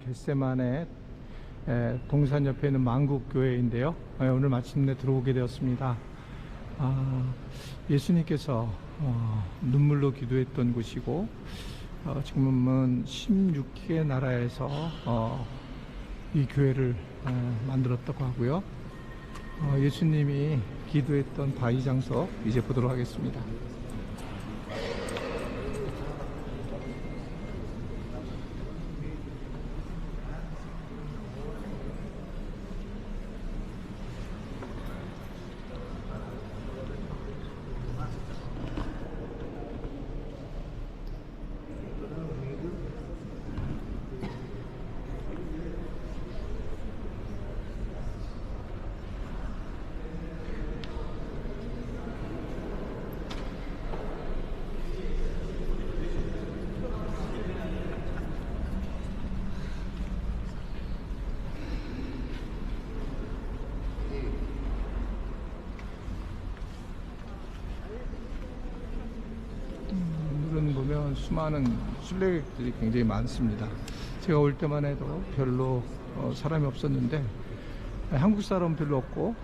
겟세마네 동산 옆에 있는 만국교회인데요. 오늘 마침내 들어오게 되었습니다. 예수님께서 눈물로 기도했던 곳이고, 지금은 16개 나라에서 이 교회를 만들었다고 하고요. 예수님이 기도했던 바위 장소 이제 보도록 하겠습니다. 보면 수많은 순례객들이 굉장히 많습니다. 제가 올 때만 해도 별로 사람이 없었는데, 한국 사람은 별로 없고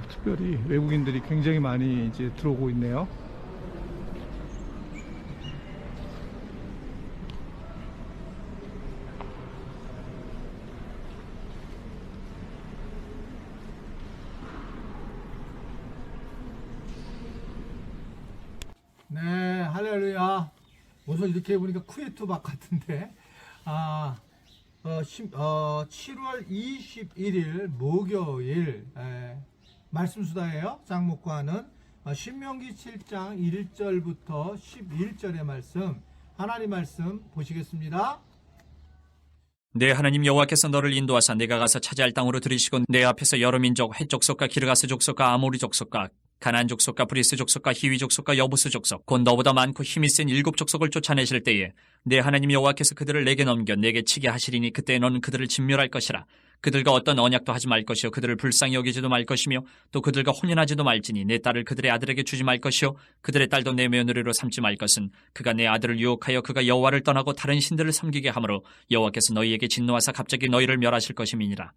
특별히 외국인들이 굉장히 많이 이제 들어오고 있네요. 네, 할렐루야. 오늘 이렇게 보니까 쿠웨이트 박 같은데, 7월 21일 목요일 말씀 수다예요. 장목과는 신명기 7장 1절부터 11절의 말씀, 하나님 말씀 보시겠습니다. 내 하나님 여호와께서 너를 인도하사 내가 가서 차지할 땅으로 들이시고 내 앞에서 여러 민족, 헷 족속과 기르가스 족속과 아모리 족속과 가나안 족속과 브리스 족속과 히위 족속과 여부스 족속 곧 너보다 많고 힘이 센 7 족속을 쫓아내실 때에 내 하나님 여호와께서 그들을 내게 넘겨 내게 치게 하시리니 그때 너는 그들을 진멸할 것이라. 그들과 어떤 언약도 하지 말 것이요 그들을 불쌍히 여기지도 말 것이며 또 그들과 혼인하지도 말지니 내 딸을 그들의 아들에게 주지 말 것이요 그들의 딸도 내 며느리로 삼지 말 것은 그가 내 아들을 유혹하여 그가 여호와를 떠나고 다른 신들을 섬기게 하므로 여호와께서 너희에게 진노하사 갑자기 너희를 멸하실 것임이니라.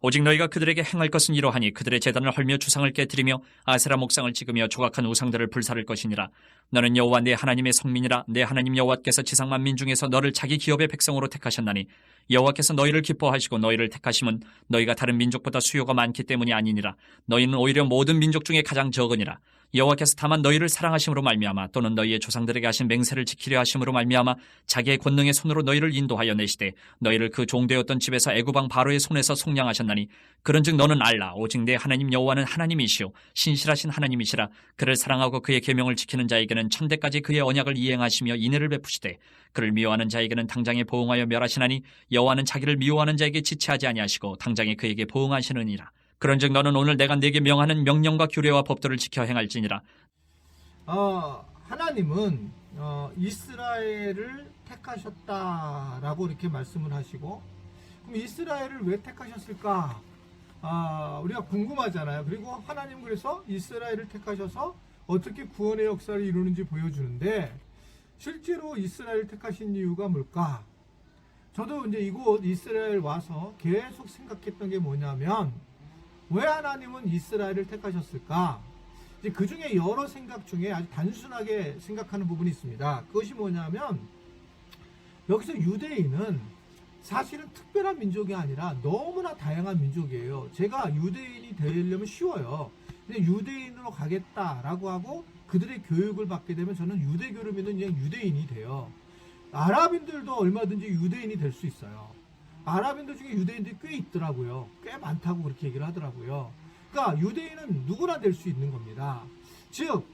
오직 너희가 그들에게 행할 것은 이러하니 그들의 제단을 헐며 주상을 깨뜨리며 아세라 목상을 찍으며 조각한 우상들을 불사를 것이니라. 너는 여호와 내 하나님의 성민이라. 내 하나님 여호와께서 지상 만민 중에서 너를 자기 기업의 백성으로 택하셨나니 여호와께서 너희를 기뻐하시고 너희를 택하심은 너희가 다른 민족보다 수요가 많기 때문이 아니니라. 너희는 오히려 모든 민족 중에 가장 적으니라. 여호와께서 다만 너희를 사랑하심으로 말미암아 또는 너희의 조상들에게 하신 맹세를 지키려 하심으로 말미암아 자기의 권능의 손으로 너희를 인도하여 내시되 너희를 그 종되었던 집에서 애굽 왕 바로의 손에서 속량하셨나니 그런즉 너는 알라. 오직 내 하나님 여호와는 하나님이시오 신실하신 하나님이시라. 그를 사랑하고 그의 계명을 지키는 자에게는 천대까지 그의 언약을 이행하시며 인애를 베푸시되 그를 미워하는 자에게는 당장에 보응하여 멸하시나니 여호와는 자기를 미워하는 자에게 지체하지 아니하시고 당장에 그에게 보응하시느니라. 그런즉 너는 오늘 내가 네게 명하는 명령과 규례와 법도를 지켜 행할지니라. 하나님은 이스라엘을 택하셨다라고 이렇게 말씀을 하시고, 그럼 이스라엘을 왜 택하셨을까? 우리가 궁금하잖아요. 그리고 하나님 그래서 이스라엘을 택하셔서 어떻게 구원의 역사를 이루는지 보여주는데, 실제로 이스라엘을 택하신 이유가 뭘까? 저도 이제 이곳 이스라엘 와서 계속 생각했던 게 뭐냐면, 왜 하나님은 이스라엘을 택하셨을까? 이제 그 중에 여러 생각 중에 아주 단순하게 생각하는 부분이 있습니다. 그것이 뭐냐면, 여기서 유대인은 사실은 특별한 민족이 아니라 너무나 다양한 민족이에요. 제가 유대인이 되려면 쉬워요. 근데 유대인으로 가겠다라고 하고 그들의 교육을 받게 되면 저는 유대교를 믿는 그냥 유대인이 돼요. 아랍인들도 얼마든지 유대인이 될 수 있어요. 아랍인들 중에 유대인들이 꽤 있더라고요. 꽤 많다고 그렇게 얘기를 하더라고요. 그러니까 유대인은 누구나 될 수 있는 겁니다. 즉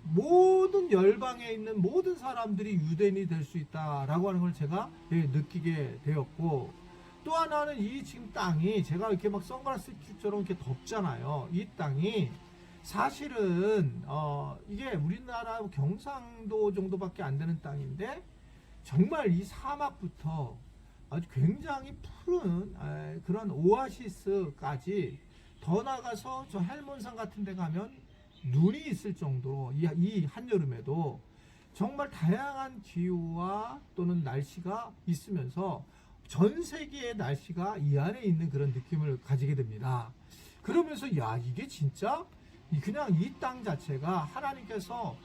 모든 열방에 있는 모든 사람들이 유대인이 될 수 있다라고 하는 걸 제가 느끼게 되었고, 또 하나는 이 지금 땅이 제가 이렇게 막 선글라스 큐처럼 이렇게 덥잖아요. 이 땅이 사실은 이게 우리나라 경상도 정도밖에 안 되는 땅인데, 정말 이 사막부터 아주 굉장히 푸른 그런 오아시스까지, 더 나가서 저 헬몬산 같은 데 가면 눈이 있을 정도로 이 한여름에도 정말 다양한 기후와 또는 날씨가 있으면서 전 세계의 날씨가 이 안에 있는 그런 느낌을 가지게 됩니다. 그러면서 야, 이게 진짜 그냥 이 땅 자체가 하나님께서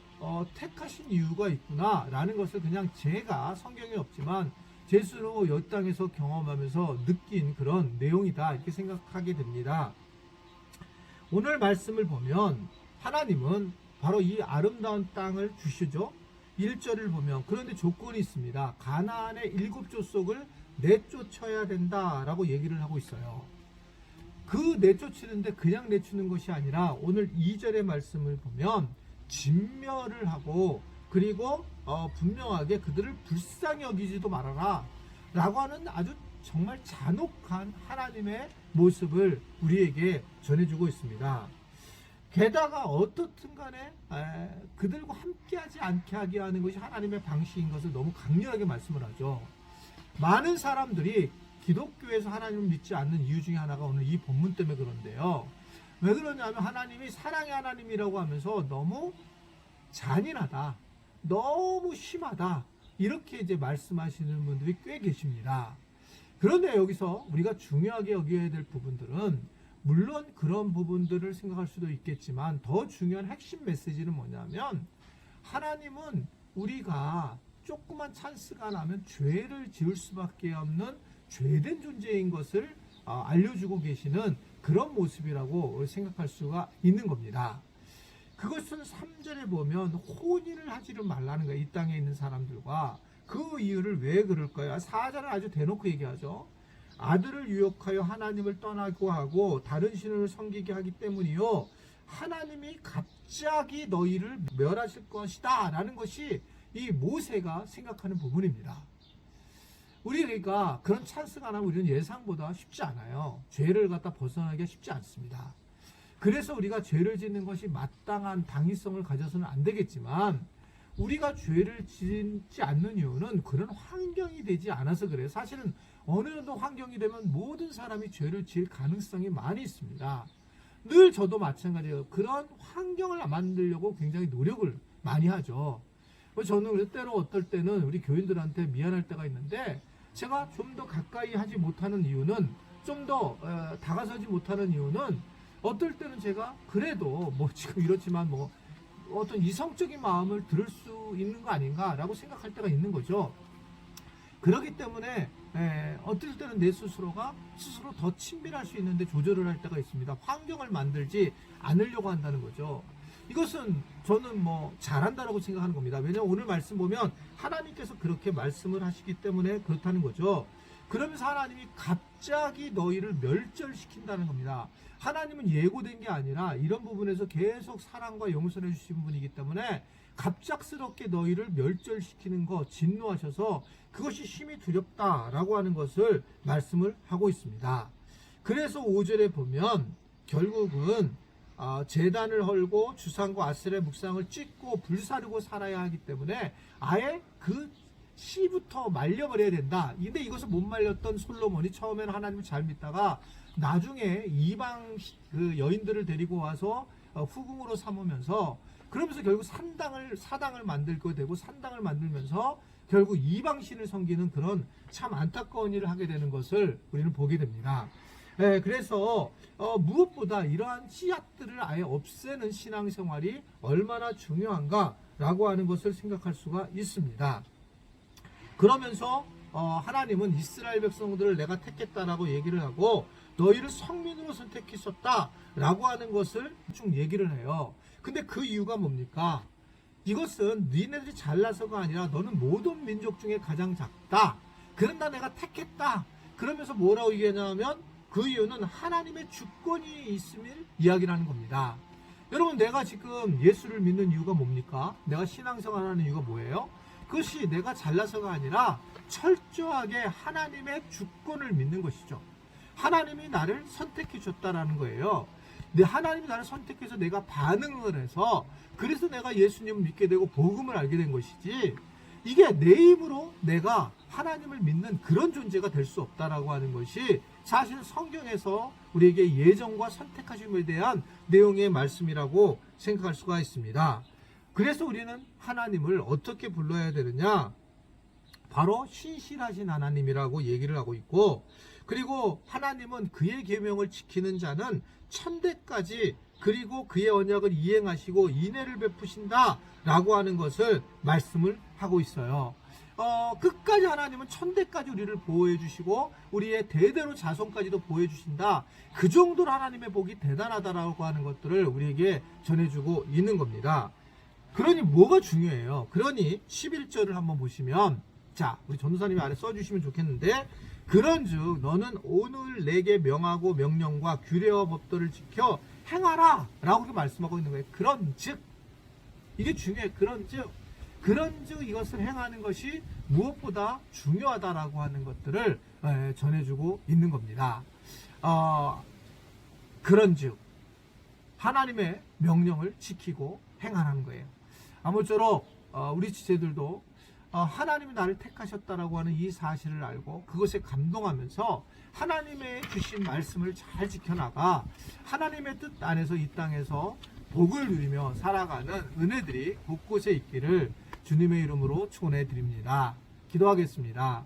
택하신 이유가 있구나 라는 것을 그냥 제가 성경에 없지만 제 스스로 이 땅에서 경험하면서 느낀 그런 내용이다 이렇게 생각하게 됩니다. 오늘 말씀을 보면 하나님은 바로 이 아름다운 땅을 주시죠. 1절을 보면 그런데 조건이 있습니다. 가나안의 7족속을 내쫓아야 된다라고 얘기를 하고 있어요. 그 내쫓이는데 그냥 내쫓는 것이 아니라 오늘 2절의 말씀을 보면 진멸을 하고 그리고 분명하게 그들을 불쌍히 여기지도 말아라 라고 하는 아주 정말 잔혹한 하나님의 모습을 우리에게 전해주고 있습니다. 게다가 어떻든 간에 그들과 함께하지 않게 하게 하는 것이 하나님의 방식인 것을 너무 강렬하게 말씀을 하죠. 많은 사람들이 기독교에서 하나님을 믿지 않는 이유 중에 하나가 오늘 이 본문 때문에 그런데요. 왜 그러냐면 하나님이 사랑의 하나님이라고 하면서 너무 잔인하다, 너무 심하다 이렇게 이제 말씀하시는 분들이 꽤 계십니다. 그런데 여기서 우리가 중요하게 여겨야 될 부분들은 물론 그런 부분들을 생각할 수도 있겠지만 더 중요한 핵심 메시지는 뭐냐면 하나님은 우리가 조그만 찬스가 나면 죄를 지을 수밖에 없는 죄된 존재인 것을 알려주고 계시는 그런 모습이라고 생각할 수가 있는 겁니다. 그것은 3절에 보면 혼인을 하지를 말라는 거예요. 이 땅에 있는 사람들과. 그 이유를 왜 그럴까요? 4절은 아주 대놓고 얘기하죠. 아들을 유혹하여 하나님을 떠나고 하고 다른 신을 섬기게 하기 때문이요. 하나님이 갑자기 너희를 멸하실 것이다 라는 것이 이 모세가 생각하는 부분입니다. 우리가 그런 찬스가 나면 우리는 예상보다 쉽지 않아요. 죄를 갖다 벗어나기가 쉽지 않습니다. 그래서 우리가 죄를 짓는 것이 마땅한 당위성을 가져서는 안 되겠지만 우리가 죄를 짓지 않는 이유는 그런 환경이 되지 않아서 그래요. 사실은 어느 정도 환경이 되면 모든 사람이 죄를 지을 가능성이 많이 있습니다. 늘 저도 마찬가지예요. 그런 환경을 만들려고 굉장히 노력을 많이 하죠. 저는 때로 어떨 때는 우리 교인들한테 미안할 때가 있는데 제가 좀 더 가까이 하지 못하는 이유는 좀 더 다가서지 못하는 이유는 어떨 때는 제가 그래도 뭐 지금 이렇지만 뭐 어떤 이성적인 마음을 들을 수 있는 거 아닌가라고 생각할 때가 있는 거죠. 그렇기 때문에 어떨 때는 내 스스로가 스스로 더 친밀할 수 있는데 조절을 할 때가 있습니다. 환경을 만들지 않으려고 한다는 거죠. 이것은 저는 뭐 잘한다라고 생각하는 겁니다. 왜냐하면 오늘 말씀 보면 하나님께서 그렇게 말씀을 하시기 때문에 그렇다는 거죠. 그러면서 하나님이 갑자기 너희를 멸절시킨다는 겁니다. 하나님은 예고된 게 아니라 이런 부분에서 계속 사랑과 용서를 해주신 분이기 때문에 갑작스럽게 너희를 멸절시키는 것, 진노하셔서 그것이 심히 두렵다라고 하는 것을 말씀을 하고 있습니다. 그래서 5절에 보면 결국은 제단을 헐고 주상과 아세라의 묵상을 찢고 불사르고 살아야 하기 때문에 아예 그 시부터 말려버려야 된다. 근데 이것을 못 말렸던 솔로몬이 처음에는 하나님을 잘 믿다가 나중에 이방 그 여인들을 데리고 와서 후궁으로 삼으면서 그러면서 결국 사당을 만들게 되고 산당을 만들면서 결국 이방신을 섬기는 그런 참 안타까운 일을 하게 되는 것을 우리는 보게 됩니다. 그래서 무엇보다 이러한 씨앗들을 아예 없애는 신앙생활이 얼마나 중요한가라고 하는 것을 생각할 수가 있습니다. 그러면서 하나님은 이스라엘 백성들을 내가 택했다라고 얘기를 하고 너희를 성민으로 선택했었다라고 하는 것을 쭉 얘기를 해요. 근데 그 이유가 뭡니까? 이것은 니네들이 잘나서가 아니라 너는 모든 민족 중에 가장 작다. 그런다 내가 택했다. 그러면서 뭐라고 얘기하냐면 그 이유는 하나님의 주권이 있음을 이야기를 하는 겁니다. 여러분 내가 지금 예수를 믿는 이유가 뭡니까? 내가 신앙생활 하는 이유가 뭐예요? 그것이 내가 잘나서가 아니라 철저하게 하나님의 주권을 믿는 것이죠. 하나님이 나를 선택해 줬다라는 거예요. 하나님이 나를 선택해서 내가 반응을 해서 그래서 내가 예수님을 믿게 되고 복음을 알게 된 것이지 이게 내 힘으로 내가 하나님을 믿는 그런 존재가 될 수 없다라고 하는 것이 사실 성경에서 우리에게 예정과 선택하심에 대한 내용의 말씀이라고 생각할 수가 있습니다. 그래서 우리는 하나님을 어떻게 불러야 되느냐? 바로 신실하신 하나님이라고 얘기를 하고 있고, 그리고 하나님은 그의 계명을 지키는 자는 천대까지 그리고 그의 언약을 이행하시고 인애를 베푸신다 라고 하는 것을 말씀을 하고 있어요. 끝까지 하나님은 천대까지 우리를 보호해 주시고 우리의 대대로 자손까지도 보호해 주신다. 그 정도로 하나님의 복이 대단하다라고 하는 것들을 우리에게 전해주고 있는 겁니다. 그러니 뭐가 중요해요? 그러니 11절을 한번 보시면, 자, 우리 전도사님이 아래 써주시면 좋겠는데, 그런즉 너는 오늘 내게 명하고 명령과 규례와 법도를 지켜 행하라 라고 그렇게 말씀하고 있는 거예요. 그런즉, 이게 중요해요. 그런즉 이것을 행하는 것이 무엇보다 중요하다라고 하는 것들을 전해주고 있는 겁니다. 그런즉 하나님의 명령을 지키고 행하라는 거예요. 아무쪼록 우리 지체들도 하나님이 나를 택하셨다라고 하는 이 사실을 알고 그것에 감동하면서 하나님의 주신 말씀을 잘 지켜나가 하나님의 뜻 안에서 이 땅에서 복을 누리며 살아가는 은혜들이 곳곳에 있기를 주님의 이름으로 축원해 드립니다. 기도하겠습니다.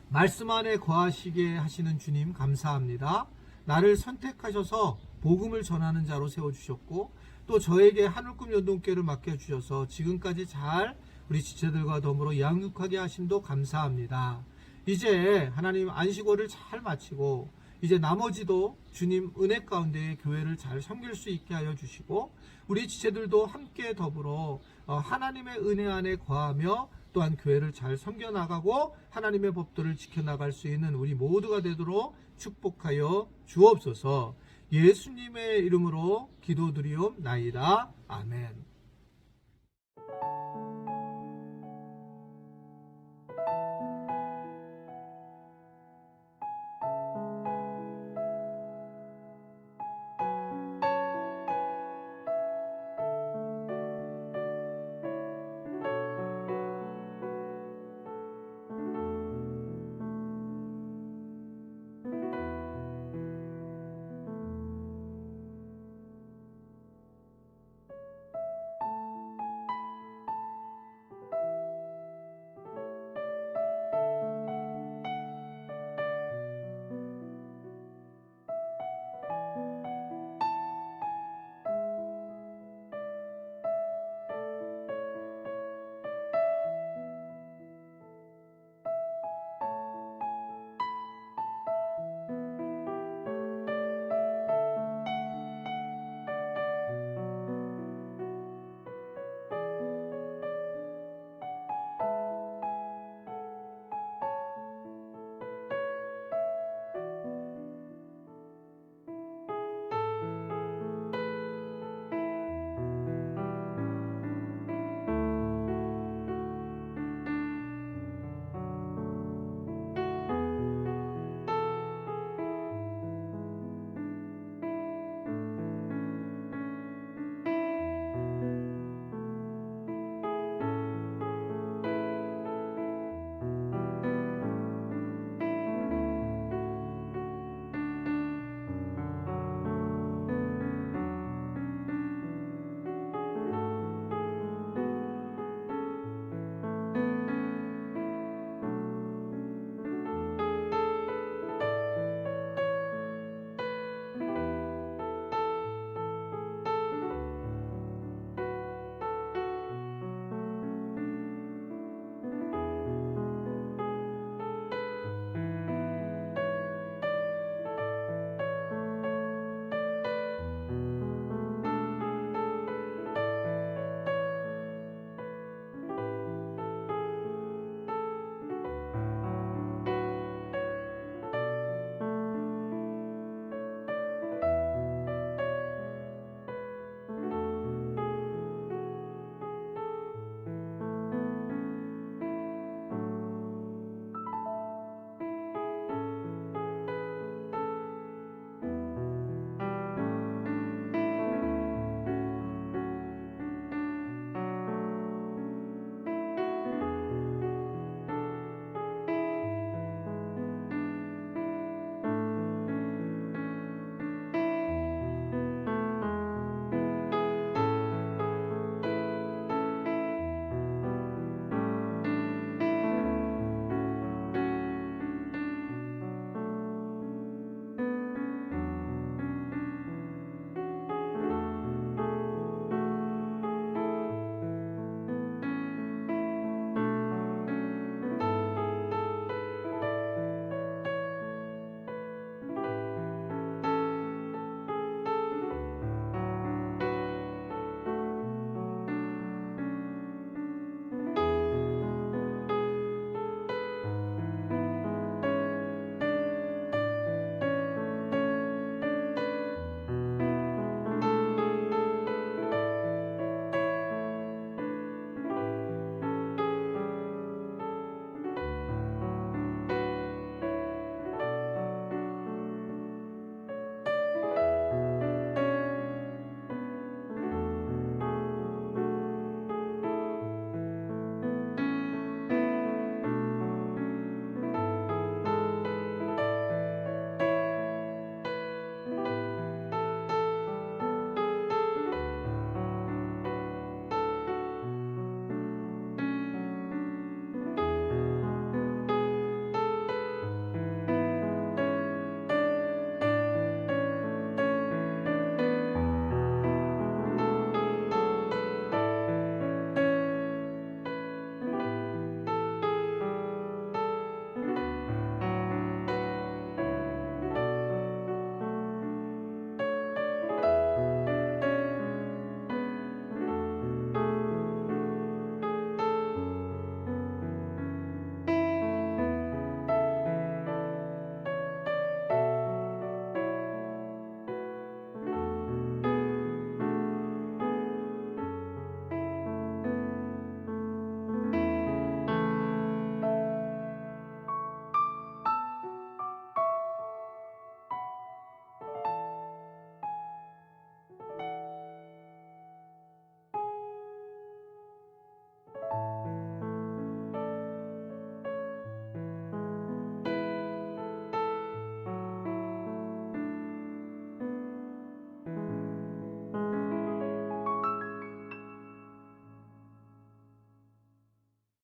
말씀 안에 거하시게 하시는 주님 감사합니다. 나를 선택하셔서 복음을 전하는 자로 세워주셨고 또 저에게 하늘꿈 연동교를 맡겨주셔서 지금까지 잘 우리 지체들과 더불어 양육하게 하심도 감사합니다. 이제 하나님 안식월을 잘 마치고 이제 나머지도 주님 은혜 가운데 교회를 잘 섬길 수 있게 하여 주시고 우리 지체들도 함께 더불어 하나님의 은혜 안에 거하며 또한 교회를 잘 섬겨나가고 하나님의 법도를 지켜나갈 수 있는 우리 모두가 되도록 축복하여 주옵소서. 예수님의 이름으로 기도드리옵나이다. 아멘.